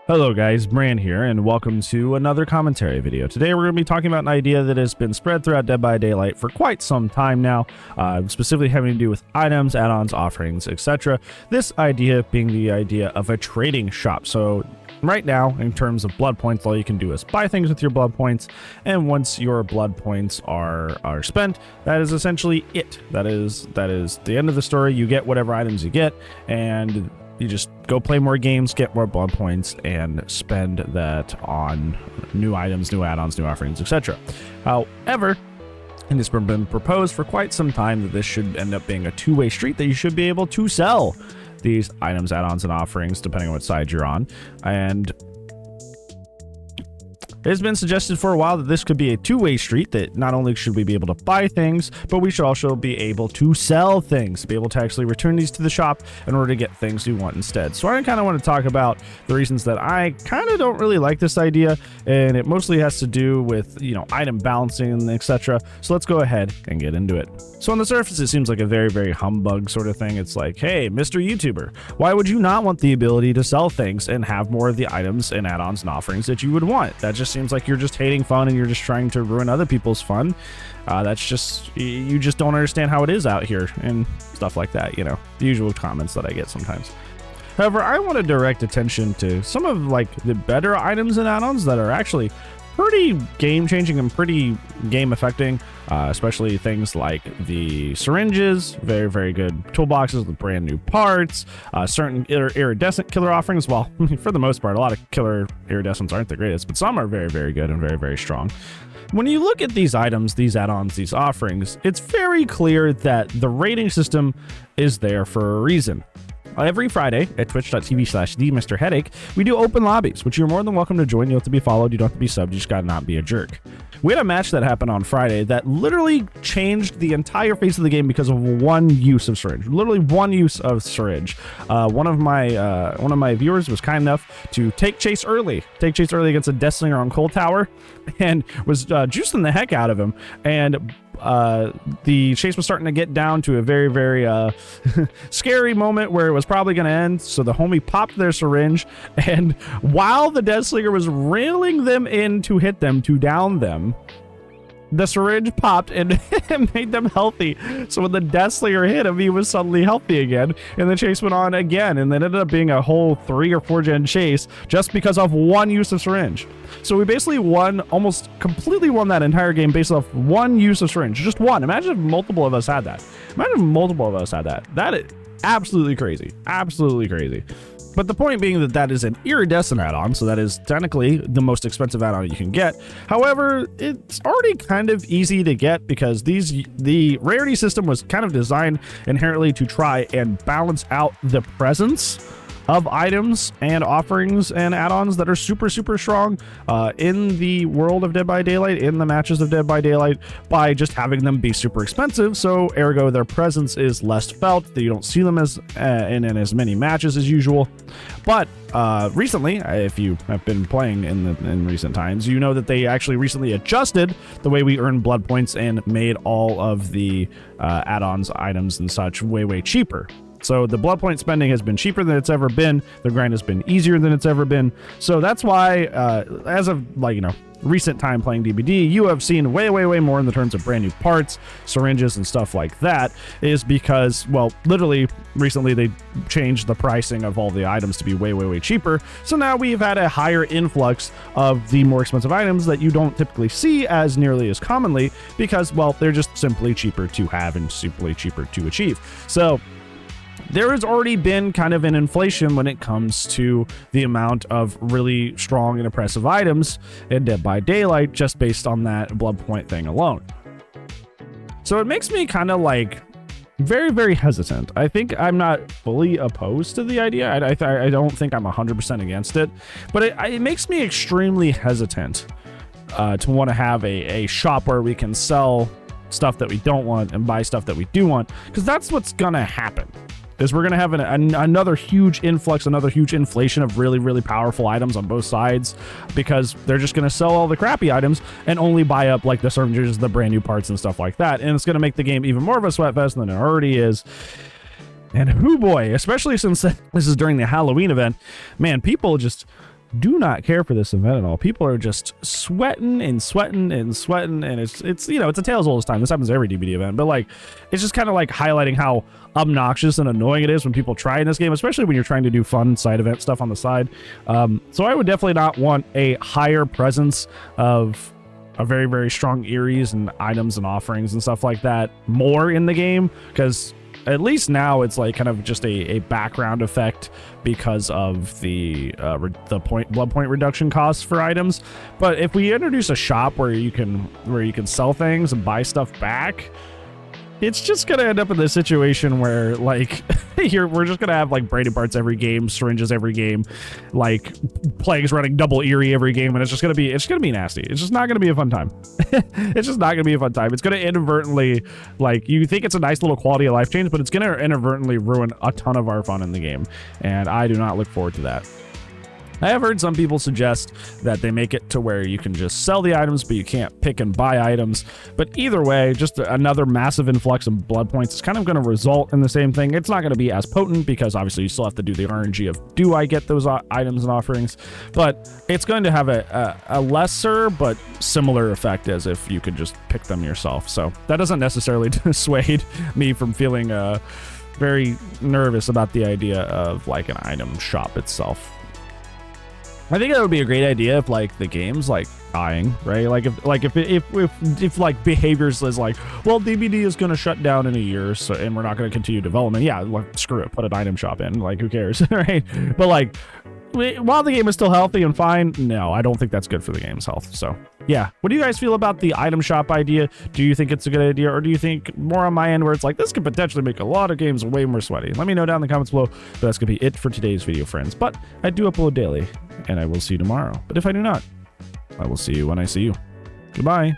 Hello guys, Bran here, and welcome to another commentary video. Today we're going to be talking about an idea that has been spread throughout Dead by Daylight for quite some time now, specifically having to do with items, add-ons, offerings, etc. This idea being the idea of a trading shop. So right now, in terms of blood points, all you can do is buy things with your blood points, and once your blood points are spent, that is essentially it. That is the end of the story. You get whatever items you get, and you just go play more games, get more blood points, and spend that on new items, new add-ons, new offerings, etc. However, and it's been proposed for quite some time that this should end up being a two-way street, that you should be able to sell these items, add-ons, and offerings depending on what side you're on. And it has been suggested for a while that this could be a two-way street, that not only should we be able to buy things, but we should also be able to sell things, be able to actually return these to the shop in order to get things we want instead. So I kind of want to talk about the reasons that I kind of don't really like this idea, and it mostly has to do with, item balancing and etc. So let's go ahead and get into it. So on the surface, it seems like a very, very humbug sort of thing. It's like, hey, Mr. YouTuber, why would you not want the ability to sell things and have more of the items and add-ons and offerings that you would want? That just seems like you're just hating fun and you're just trying to ruin other people's fun. That's just, you just don't understand how it is out here and stuff like that, the usual comments that I get sometimes. However, I want to direct attention to some of the better items and add-ons that are actually pretty game-changing and pretty game-affecting, especially things like the syringes, very, very good toolboxes with brand new parts, certain iridescent killer offerings. Well, for the most part, a lot of killer iridescents aren't the greatest, but some are very, very good and very, very strong. When you look at these items, these add-ons, these offerings, it's very clear that the rating system is there for a reason. Every Friday at twitch.tv/TheMrHeadache, we do open lobbies, which you're more than welcome to join. You don't have to be followed. You don't have to be subbed. You just gotta not be a jerk. We had a match that happened on Friday that literally changed the entire face of the game because of one use of syringe. Literally one use of syringe. One of my viewers was kind enough to take chase early against a Death Slinger on Cold Tower, and was juicing the heck out of him. And the chase was starting to get down to a very, very scary moment where it was probably going to end. So the homie popped their syringe, and while the Death Slinger was reeling them in to hit them, to down them, the syringe popped and made them healthy. So when the Death Slinger hit him, he was suddenly healthy again, and the chase went on again, and then ended up being a whole 3 or 4 gen chase just because of one use of syringe. So we basically almost completely won that entire game based off one use of syringe. Just one. Imagine if multiple of us had that. That is absolutely crazy. Absolutely crazy. But the point being that is an iridescent add-on, so that is technically the most expensive add-on you can get. However, it's already kind of easy to get because the rarity system was kind of designed inherently to try and balance out the presence of items and offerings and add-ons that are super, super strong in the world of Dead by Daylight, in the matches of Dead by Daylight, by just having them be super expensive. So ergo, their presence is less felt, that you don't see them as in as many matches as usual. But recently, if you have been playing in recent times, you know that they actually recently adjusted the way we earn blood points and made all of the add-ons, items, and such way, way cheaper. So the blood point spending has been cheaper than it's ever been. The grind has been easier than it's ever been. So that's why, as of recent time playing DBD, you have seen way, way, way more in the terms of brand new parts, syringes, and stuff like that, is because, well, literally recently they changed the pricing of all the items to be way, way, way cheaper. So now we've had a higher influx of the more expensive items that you don't typically see as nearly as commonly because, well, they're just simply cheaper to have and simply cheaper to achieve. So there has already been kind of an inflation when it comes to the amount of really strong and impressive items in Dead by Daylight just based on that blood point thing alone. So it makes me kind of very, very hesitant. I think I'm not fully opposed to the idea. I don't think I'm 100% against it, but it makes me extremely hesitant to want to have a shop where we can sell stuff that we don't want and buy stuff that we do want, because that's what's gonna happen. Is we're going to have another huge influx, another huge inflation of really, really powerful items on both sides, because they're just going to sell all the crappy items and only buy up the syringes, the brand new parts and stuff like that. And it's going to make the game even more of a sweat fest than it already is. And hoo boy, especially since this is during the Halloween event, man, people just do not care for this event at all. People are just sweating and sweating and sweating, and it's you know, it's a tale as old as time. This happens at every DBD event, but like, it's just kind of like highlighting how obnoxious and annoying it is when people try in this game, especially when you're trying to do fun side event stuff on the side. So I would definitely not want a higher presence of a very, very strong Eries and items and offerings and stuff like that more in the game, because at least now it's like kind of just a background effect because of the blood point reduction costs for items. But if we introduce a shop where you can sell things and buy stuff back, it's just gonna end up in this situation where like we're just gonna have like braided parts every game, syringes every game, like plagues running double Erie every game, and it's just gonna be nasty. It's just not gonna be a fun time. It's just not gonna be a fun time. It's gonna inadvertently, like, you think it's a nice little quality of life change, but it's gonna inadvertently ruin a ton of our fun in the game, and I do not look forward to that. I have heard some people suggest that they make it to where you can just sell the items, but you can't pick and buy items. But either way, just another massive influx of blood points is kind of going to result in the same thing. It's not going to be as potent because obviously you still have to do the RNG of, do I get those items and offerings? But it's going to have a lesser but similar effect as if you could just pick them yourself. So that doesn't necessarily dissuade me from feeling very nervous about the idea of like an item shop itself. I think that would be a great idea if like the game's like dying, right? Like if like behaviors is like, well, DBD is going to shut down in a year, so, and we're not going to continue development. Yeah, like, screw it, put an item shop in. Like, who cares, right? But like, while the game is still healthy and fine, no, I don't think that's good for the game's health. So yeah, what do you guys feel about the item shop idea? Do you think it's a good idea, or do you think more on my end where it's like, this could potentially make a lot of games way more sweaty? Let me know down in the comments below. But that's gonna be it for today's video, friends. But I do upload daily, and I will see you tomorrow. But if I do not, I will see you when I see you. Goodbye.